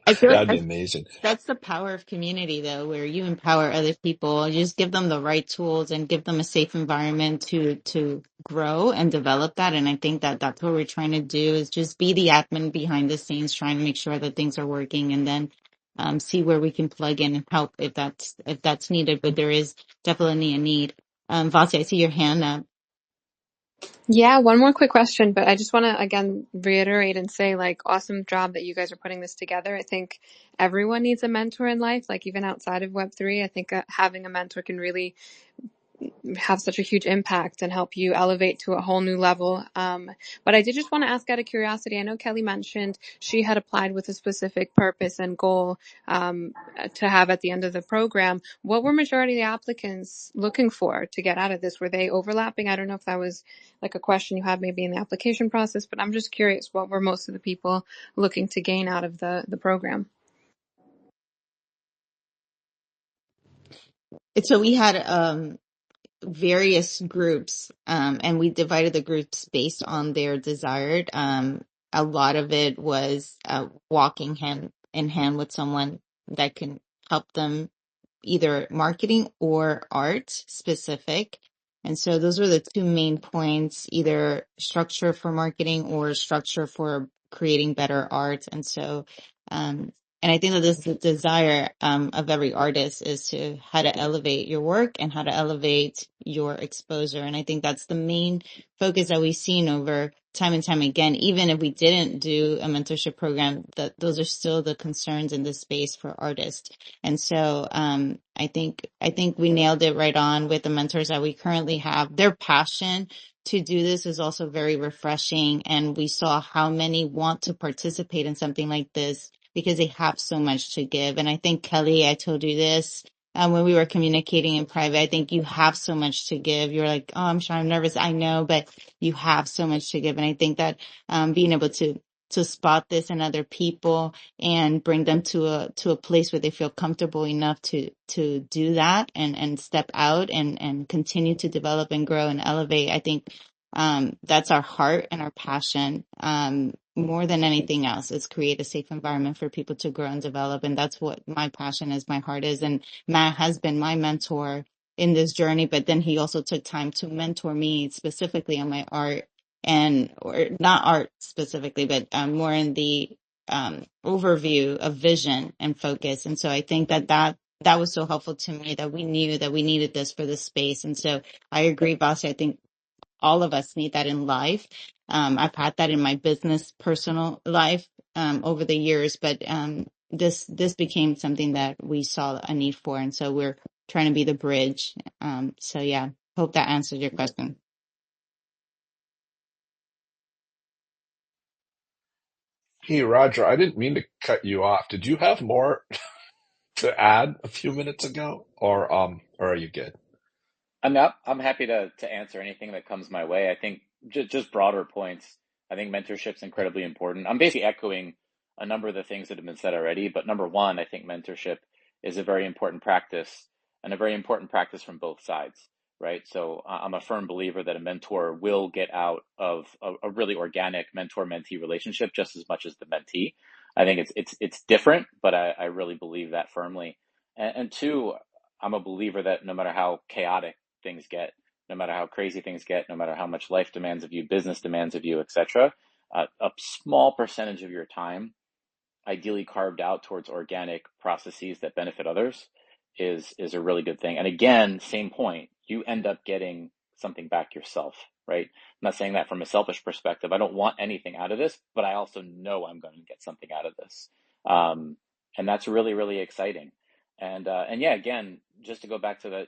Speaker 2: I feel
Speaker 1: That'd be
Speaker 2: like
Speaker 1: amazing.
Speaker 2: that's the power of community, though, where you empower other people. You just give them the right tools and give them a safe environment to grow and develop that. And I think that that's what we're trying to do, is just be the admin behind the scenes, trying to make sure that things are working, and then see where we can plug in and help if that's needed. But there is definitely a need. Vasi, I see your hand up.
Speaker 4: Yeah, one more quick question, but I just want to again reiterate and say, like, awesome job that you guys are putting this together. I think everyone needs a mentor in life, like even outside of Web3. I think having a mentor can really have such a huge impact and help you elevate to a whole new level. But I did just want to ask out of curiosity. I know Kelly mentioned she had applied with a specific purpose and goal to have at the end of the program. What were majority of the applicants looking for to get out of this? Were they overlapping? I don't know if that was like a question you had maybe in the application process, but I'm just curious, what were most of the people looking to gain out of the program?
Speaker 2: So we had various groups, and we divided the groups based on their desired. A lot of it was walking hand in hand with someone that can help them, either marketing or art specific. And so those were the 2 main points, either structure for marketing or structure for creating better art. And so, and I think that this is the desire of every artist, is to how to elevate your work and how to elevate your exposure. And I think that's the main focus that we've seen over time and time again. Even if we didn't do a mentorship program, that those are still the concerns in this space for artists. And so I think we nailed it right on with the mentors that we currently have. Their passion to do this is also very refreshing, and we saw how many want to participate in something like this because they have so much to give. And I think, Kelly, I told you this when we were communicating in private. I think you have so much to give. You're like, oh, I'm sure I'm nervous. I know, but you have so much to give. And I think that being able to spot this in other people and bring them to a place where they feel comfortable enough to do that and step out and continue to develop and grow and elevate. I think that's our heart and our passion. More than anything else, is create a safe environment for people to grow and develop. And that's what my passion is, my heart is. And Matt has been my mentor in this journey, but then he also took time to mentor me specifically on my art, and or not art specifically, but more in the overview of vision and focus. And so I think that was so helpful to me, that we knew that we needed this for this space. And so I agree, Vasi. I think all of us need that in life. I've had that in my business, personal life, over the years, but, this became something that we saw a need for. And so we're trying to be the bridge. So yeah, hope that answered your question.
Speaker 1: Hey, Roger, I didn't mean to cut you off. Did you have more to add a few minutes ago, or are you good?
Speaker 5: I'm happy to answer anything that comes my way. I think just broader points. I think mentorship's incredibly important. I'm basically echoing a number of the things that have been said already, but number one, I think mentorship is a very important practice and a very important practice from both sides, right? So I'm a firm believer that a mentor will get out of a really organic mentor-mentee relationship just as much as the mentee. I think it's different, but I really believe that firmly. And two, I'm a believer that no matter how chaotic things get, no matter how crazy things get, no matter how much life demands of you, business demands of you, etc., a small percentage of your time, ideally carved out towards organic processes that benefit others, is a really good thing. And again, same point, you end up getting something back yourself, right? I'm not saying that from a selfish perspective. I don't want anything out of this, but I also know I'm going to get something out of this. And that's really, really exciting. And yeah, again, just to go back to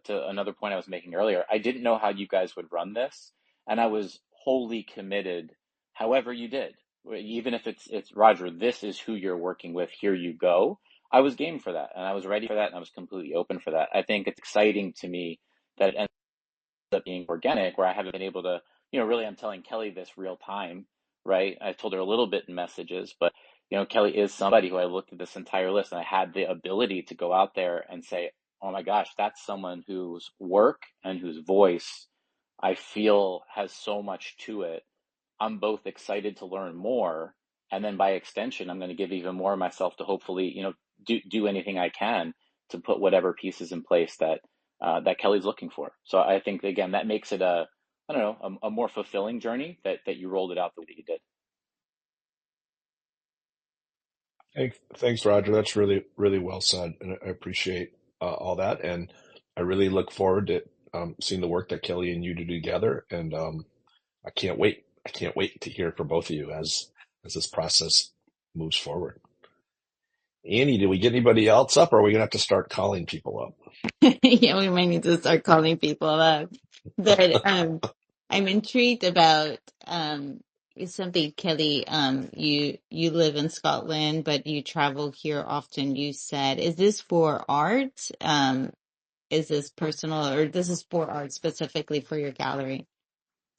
Speaker 5: another point I was making earlier, I didn't know how you guys would run this, and I was wholly committed, however you did. Even if it's Roger, this is who you're working with, here you go. I was game for that, and I was ready for that, and I was completely open for that. I think it's exciting to me that it ends up being organic, where I haven't been able to, really, I'm telling Kelly this real time, right? I told her a little bit in messages, but Kelly is somebody who I looked at this entire list and I had the ability to go out there and say, oh my gosh, that's someone whose work and whose voice I feel has so much to it. I'm both excited to learn more, and then by extension, I'm going to give even more of myself to hopefully, do anything I can to put whatever pieces in place that Kelly's looking for. So I think again that makes it I don't know, a more fulfilling journey that you rolled it out the way that you did.
Speaker 1: Thanks, Roger. That's really, really well said, and I appreciate all that. And I really look forward to seeing the work that Kelly and you do together. And I can't wait. I can't wait to hear from both of you as this process moves forward. Annie, did we get anybody else up, or are we gonna have to start calling people up?
Speaker 2: Yeah, we might need to start calling people up. But I'm intrigued about something, Kelly. You live in Scotland, but you travel here often. You said, is this for art? Is this personal, or this is for art specifically for your gallery?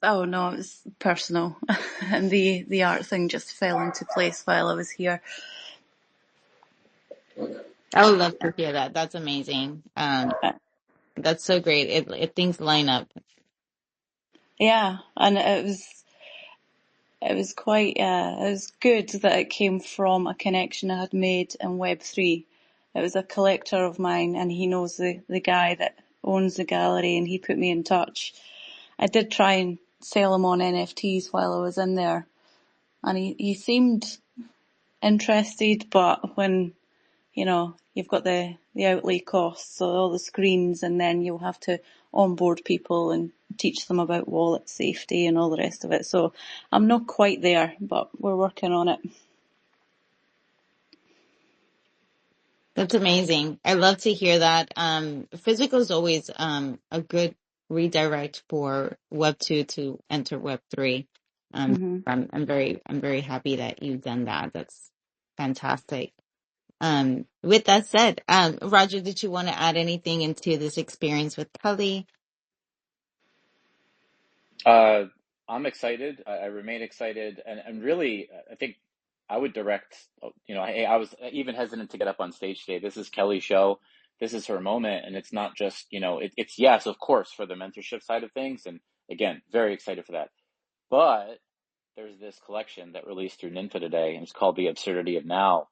Speaker 3: Oh no, it was personal, and the art thing just fell into place while I was here.
Speaker 2: I would love to hear that. That's amazing. That's so great. It things line up.
Speaker 3: Yeah, and it was quite it was good that it came from a connection I had made in Web3. It was a collector of mine, and he knows the guy that owns the gallery, and he put me in touch. I did try and sell him on NFTs while I was in there, and he seemed interested, but when you've got the outlay costs, so all the screens, and then you'll have to onboard people and teach them about wallet safety and all the rest of it. So I'm not quite there, but we're working on it.
Speaker 2: That's amazing. I love to hear that. Physical is always a good redirect for Web 2 to enter Web 3.
Speaker 3: hmm
Speaker 2: I'm very happy that you've done that. That's fantastic. With that said, Roger, did you want to add anything into this experience with Kelly?
Speaker 5: Uh, I'm excited. I remain excited, and really, I think I would direct. I was even hesitant to get up on stage today. This is Kelly's show. This is her moment, and it's not just it's yes, of course, for the mentorship side of things, and again, very excited for that. But there's this collection that released through Ninfa today, and it's called The Absurdity of Now.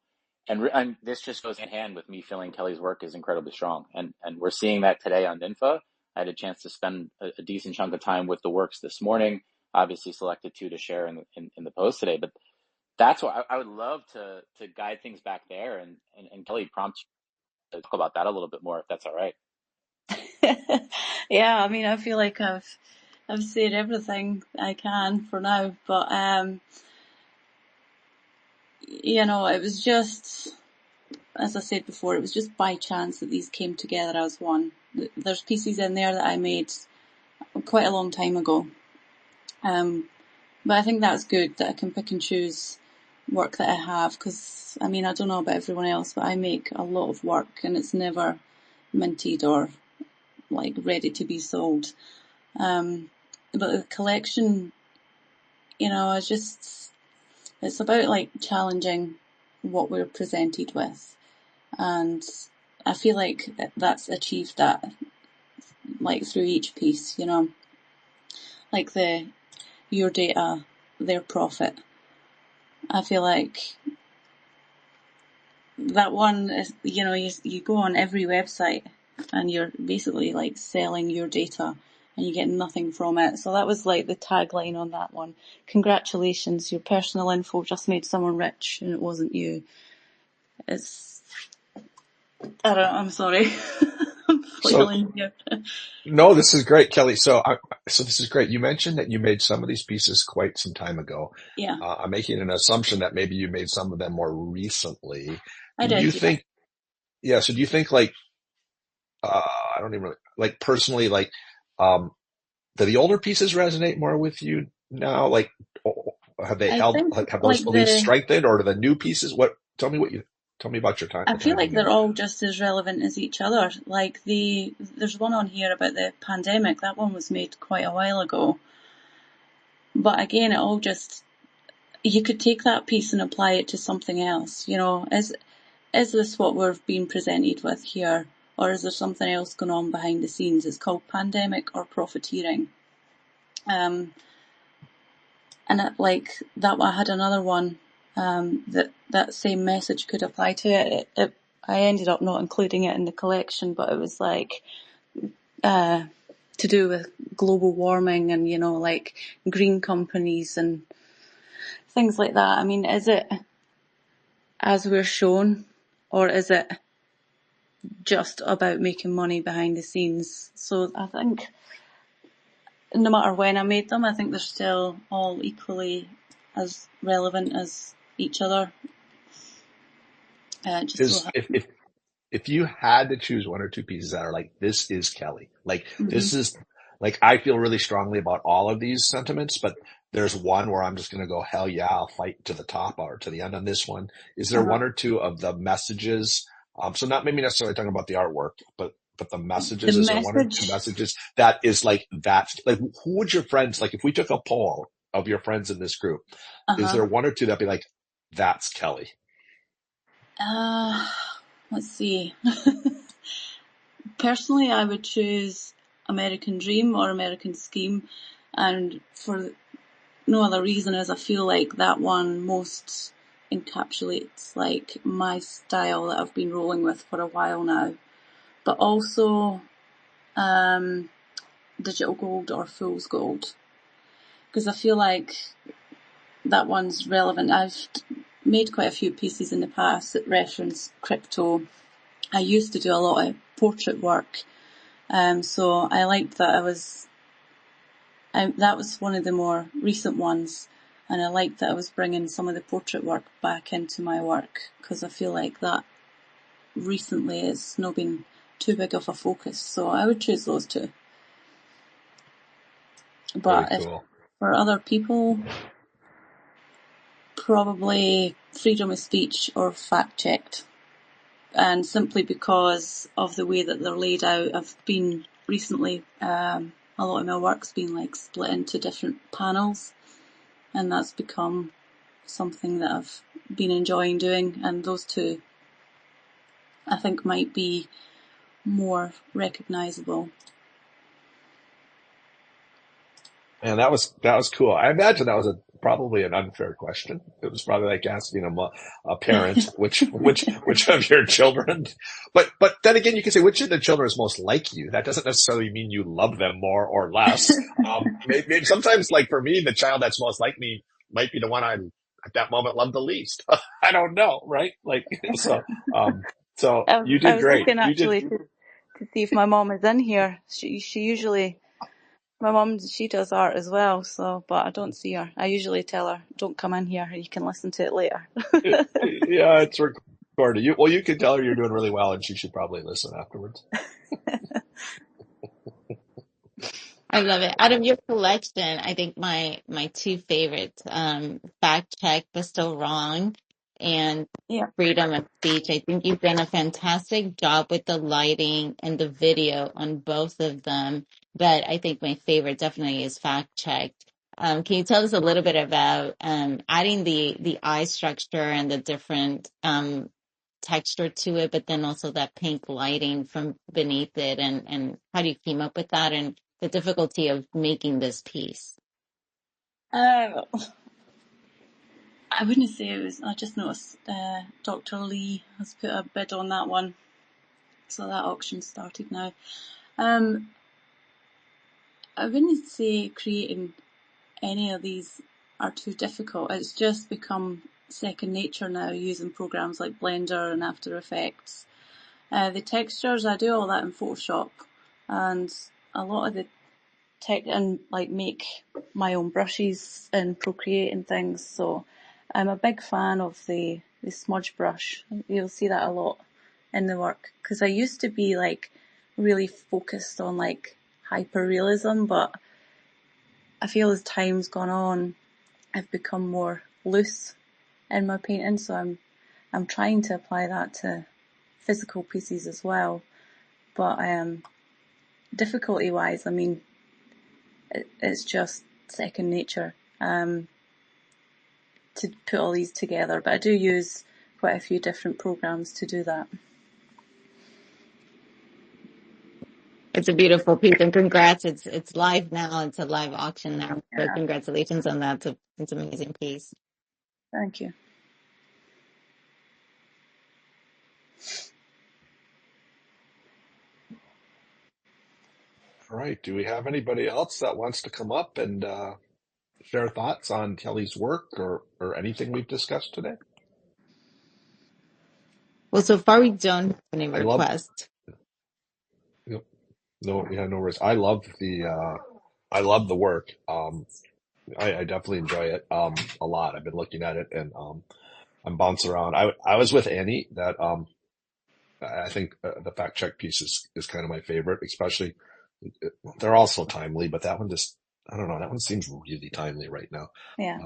Speaker 5: And this just goes hand in hand with me feeling Kelly's work is incredibly strong. And we're seeing that today on Ninfa. I had a chance to spend a decent chunk of time with the works this morning, obviously selected two to share in the post today. But that's why I would love to guide things back there. And Kelly, prompt you to talk about that a little bit more, if that's all right.
Speaker 3: Yeah, I mean, I feel like I've I've said everything I can for now, but it was just, as I said before, it was just by chance that these came together as one. There's pieces in there that I made quite a long time ago, but I think that's good that I can pick and choose work that I have, because I don't know about everyone else, but I make a lot of work and it's never minted or like ready to be sold. But the collection, it's about like challenging what we're presented with, and I feel like that's achieved that, like through each piece, like your data, their profit. I feel like that one is, you go on every website and you're basically like selling your data and you get nothing from it. So that was like the tagline on that one. Congratulations, your personal info just made someone rich and it wasn't you. I don't know, I'm sorry. I'm
Speaker 1: So
Speaker 3: flailing here.
Speaker 1: no, this is great, Kelly. So this is great. You mentioned that you made some of these pieces quite some time ago.
Speaker 3: Yeah,
Speaker 1: I'm making an assumption that maybe you made some of them more recently.
Speaker 3: I
Speaker 1: Do you
Speaker 3: did, yeah.
Speaker 1: think, yeah, so do you think like, I don't even really, like personally, like, um, do the older pieces resonate more with you now? Like, have they
Speaker 3: I
Speaker 1: held,
Speaker 3: think
Speaker 1: have those
Speaker 3: like
Speaker 1: beliefs strengthened, or do the new pieces? Tell me about
Speaker 3: I
Speaker 1: the
Speaker 3: feel
Speaker 1: time
Speaker 3: like
Speaker 1: you
Speaker 3: they're
Speaker 1: made.
Speaker 3: all just as relevant as each other. Like there's one on here about the pandemic. That one was made quite a while ago. But again, you could take that piece and apply it to something else. Is this what we're being presented with here? Or is there something else going on behind the scenes? It's called pandemic or profiteering. Um, like that, I had another one that same message could apply to it. I ended up not including it in the collection, but it was like to do with global warming and like green companies and things like that. Is it as we're shown, or is it just about making money behind the scenes? So I think no matter when I made them, I think they're still all equally as relevant as each other. Just so
Speaker 1: Is if you had to choose one or two pieces that are like, this is Kelly, like
Speaker 3: mm-hmm.
Speaker 1: this is like, I feel really strongly about all of these sentiments, but there's one where I'm just going to go, hell yeah, I'll fight to the top or to the end on this one. Is there one or two of the messages? So not maybe necessarily talking about the artwork, but the
Speaker 3: The
Speaker 1: messages, is there one or two
Speaker 3: message.
Speaker 1: messages that is like that? Like who would your friends, like if we took a poll of your friends in this group, is
Speaker 3: Uh-huh.
Speaker 1: there one or two that'd be like, that's Kelly?
Speaker 3: Uh, let's see. Personally, I would choose American Dream or American Scheme, and for no other reason as I feel like that one most encapsulates like my style that I've been rolling with for a while now. But also Digital Gold or Fool's Gold, because I feel like that one's relevant. I've made quite a few pieces in the past that reference crypto. I used to do a lot of portrait work, so I liked that that was one of the more recent ones, and I liked that I was bringing some of the portrait work back into my work, because I feel like that recently it's not been too big of a focus, so I would choose those two.
Speaker 1: Very
Speaker 3: But if
Speaker 1: cool.
Speaker 3: for other people, probably freedom of speech or fact checked. And simply because of the way that they're laid out, I've been recently, a lot of my work's been like split into different panels, and that's become something that I've been enjoying doing, and those two I think might be more recognisable.
Speaker 1: Man, that was cool. I imagine that was probably an unfair question. It was probably like asking a parent which of your children. But then again, you can say which of the children is most like you. That doesn't necessarily mean you love them more or less. Maybe sometimes, like for me, the child that's most like me might be the one I at that moment love the least. I don't know, right? Like so
Speaker 3: I,
Speaker 1: you
Speaker 3: I
Speaker 1: did
Speaker 3: was
Speaker 1: great.
Speaker 3: looking
Speaker 1: You did.
Speaker 3: actually to see if my mom is in here. She usually My mum, she does art as well, so, but I don't see her. I usually tell her, don't come in here, you can listen to it later.
Speaker 1: Yeah, it's recorded. You can tell her you're doing really well, and she should probably listen afterwards.
Speaker 2: I love it. Out of your collection, I think my two favorites, Fact Check but Still Wrong and
Speaker 3: Yeah.
Speaker 2: Freedom of Speech. I think you've done a fantastic job with the lighting and the video on both of them. But I think my favorite definitely is Fact Checked. Can you tell us a little bit about adding the eye structure and the different texture to it, but then also that pink lighting from beneath it, and how do you came up with that and the difficulty of making this piece?
Speaker 3: Uh, I wouldn't say it was, I just noticed Dr. Lee has put a bid on that one, so that auction started now. I wouldn't say creating any of these are too difficult. It's just become second nature now using programs like Blender and After Effects. The textures, I do all that in Photoshop, and a lot of the tech, and like make my own brushes and Procreate and things. So I'm a big fan of the smudge brush. You'll see that a lot in the work, because I used to be like really focused on like hyper realism, but I feel as time's gone on, I've become more loose in my painting. So I'm trying to apply that to physical pieces as well. But difficulty wise, I mean, it's just second nature to put all these together. But I do use quite a few different programs to do that.
Speaker 2: It's a beautiful piece, and congrats! It's live now. It's a live auction now. So
Speaker 3: Yeah,
Speaker 2: congratulations on that. It's an amazing piece.
Speaker 3: thank you.
Speaker 1: All right. Do we have anybody else that wants to come up and share thoughts on Kelly's work or anything we've discussed today?
Speaker 2: Well, so far we don't have any
Speaker 1: I love,
Speaker 2: requests.
Speaker 1: you know, no, yeah, no worries. I love the work. I definitely enjoy it a lot. I've been looking at it and I'm bouncing around. I was with Annie that I think the fact check piece is kind of my favorite, especially they're all so timely, but that one just, I don't know, that one seems really timely right now.
Speaker 3: Yeah,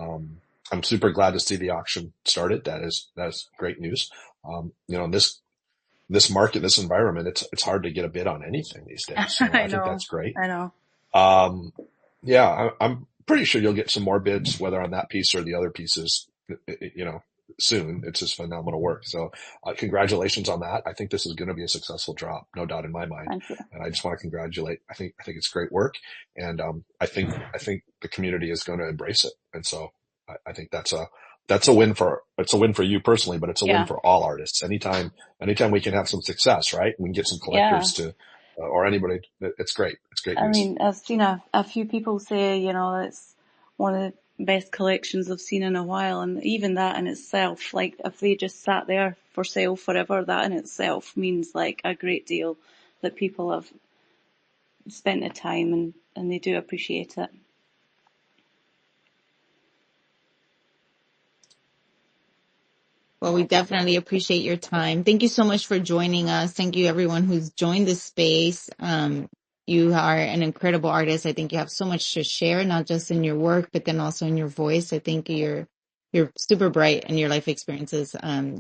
Speaker 1: I'm super glad to see the auction started. That's great news. In this market, this environment, it's hard to get a bid on anything these days. So
Speaker 3: I
Speaker 1: I think
Speaker 3: know,
Speaker 1: that's great.
Speaker 3: I know.
Speaker 1: Yeah, I'm pretty sure you'll get some more bids, whether on that piece or the other pieces, soon. It's just phenomenal work. So, congratulations on that. I think this is going to be a successful drop, no doubt in my mind.
Speaker 3: Thank you.
Speaker 1: And I just want to congratulate. I think it's great work. And, I think the community is going to embrace it. And so I think that's a win it's a win for you personally, but it's a win
Speaker 3: Yeah,
Speaker 1: for all artists. Anytime we can have some success, right? We can get some
Speaker 3: yeah.
Speaker 1: collectors to, or anybody. It's great. It's great
Speaker 3: I
Speaker 1: news.
Speaker 3: mean, I've seen a few people say, it's one of the best collections I've seen in a while, and even that in itself, like if they just sat there for sale forever, that in itself means like a great deal that people have spent the time and they do appreciate it.
Speaker 2: Well, we definitely appreciate your time. Thank you so much for joining us. Thank you everyone who's joined this space. You are an incredible artist. I think you have so much to share, not just in your work, but then also in your voice. I think you're super bright and your life experiences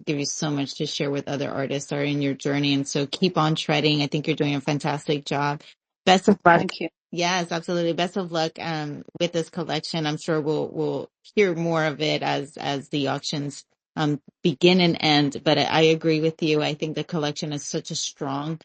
Speaker 2: give you so much to share with other artists or in your journey. And so keep on treading. I think you're doing a fantastic job. Best of luck.
Speaker 3: Thank you.
Speaker 2: Yes, absolutely. Best of luck with this collection. I'm sure we'll hear more of it as the auctions begin and end. But I agree with you. I think the collection is such a strong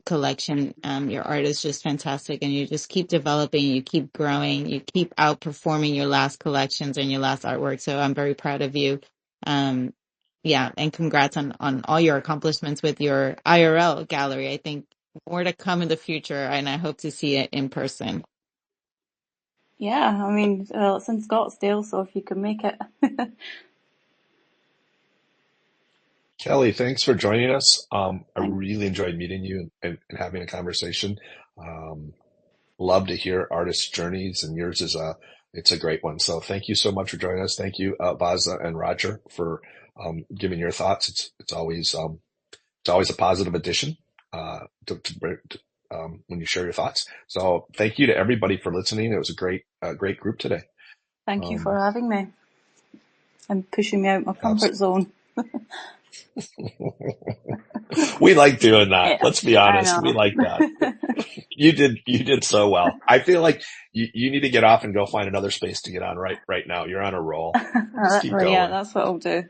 Speaker 2: collection. Your art is just fantastic, and you just keep developing, you keep growing, you keep outperforming your last collections and your last artwork. So I'm very proud of you. Yeah, and congrats on all your accomplishments with your IRL gallery. I think more to come in the future, and I hope to see it in person.
Speaker 3: Yeah, I mean, it's in Scottsdale, so if you can make it.
Speaker 1: Kelly, thanks for joining us. I
Speaker 3: Thank
Speaker 1: really enjoyed meeting you and having a conversation. love to hear artists' journeys, and yours is it's a great one. So thank you so much for joining us. Thank you, Vaza and Roger, for giving your thoughts. It's always a positive addition when you share your thoughts. So thank you to everybody for listening. It was a great group today.
Speaker 3: Thank you for having me and pushing me out my comfort zone.
Speaker 1: We like doing that.
Speaker 3: Yeah,
Speaker 1: Let's be honest. We like that. You did so well. I feel like you need to get off and go find another space to get on right now. You're on a roll. Just keep going.
Speaker 3: Yeah, that's what I'll do.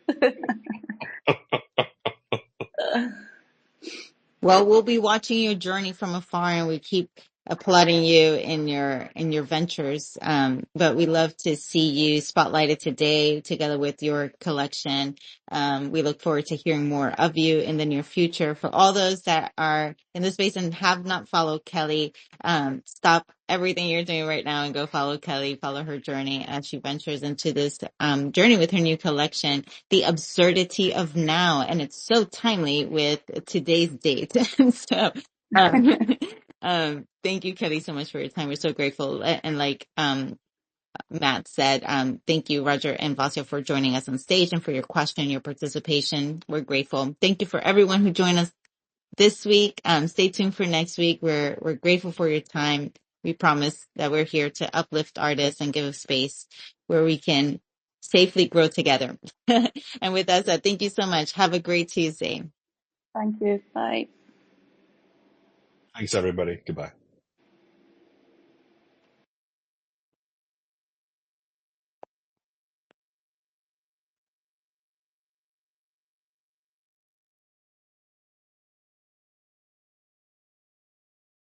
Speaker 2: Well, we'll be watching your journey from afar, and we keep applauding you in your ventures. But we love to see you spotlighted today together with your collection. We look forward to hearing more of you in the near future. For all those that are in the space and have not followed Kelly, stop everything you're doing right now and go follow Kelly, follow her journey as she ventures into this journey with her new collection, The Absurdity of Now. And it's so timely with today's date. So, thank you, Kelly, so much for your time. We're so grateful. And like Matt said, thank you, Roger and Vasya, for joining us on stage and for your question, your participation. We're grateful. Thank you for everyone who joined us this week. Stay tuned for next week. We're grateful for your time. We promise that we're here to uplift artists and give a space where we can safely grow together. And with that said, thank you so much. Have a great Tuesday.
Speaker 3: Thank you. Bye.
Speaker 1: Thanks, everybody. Goodbye.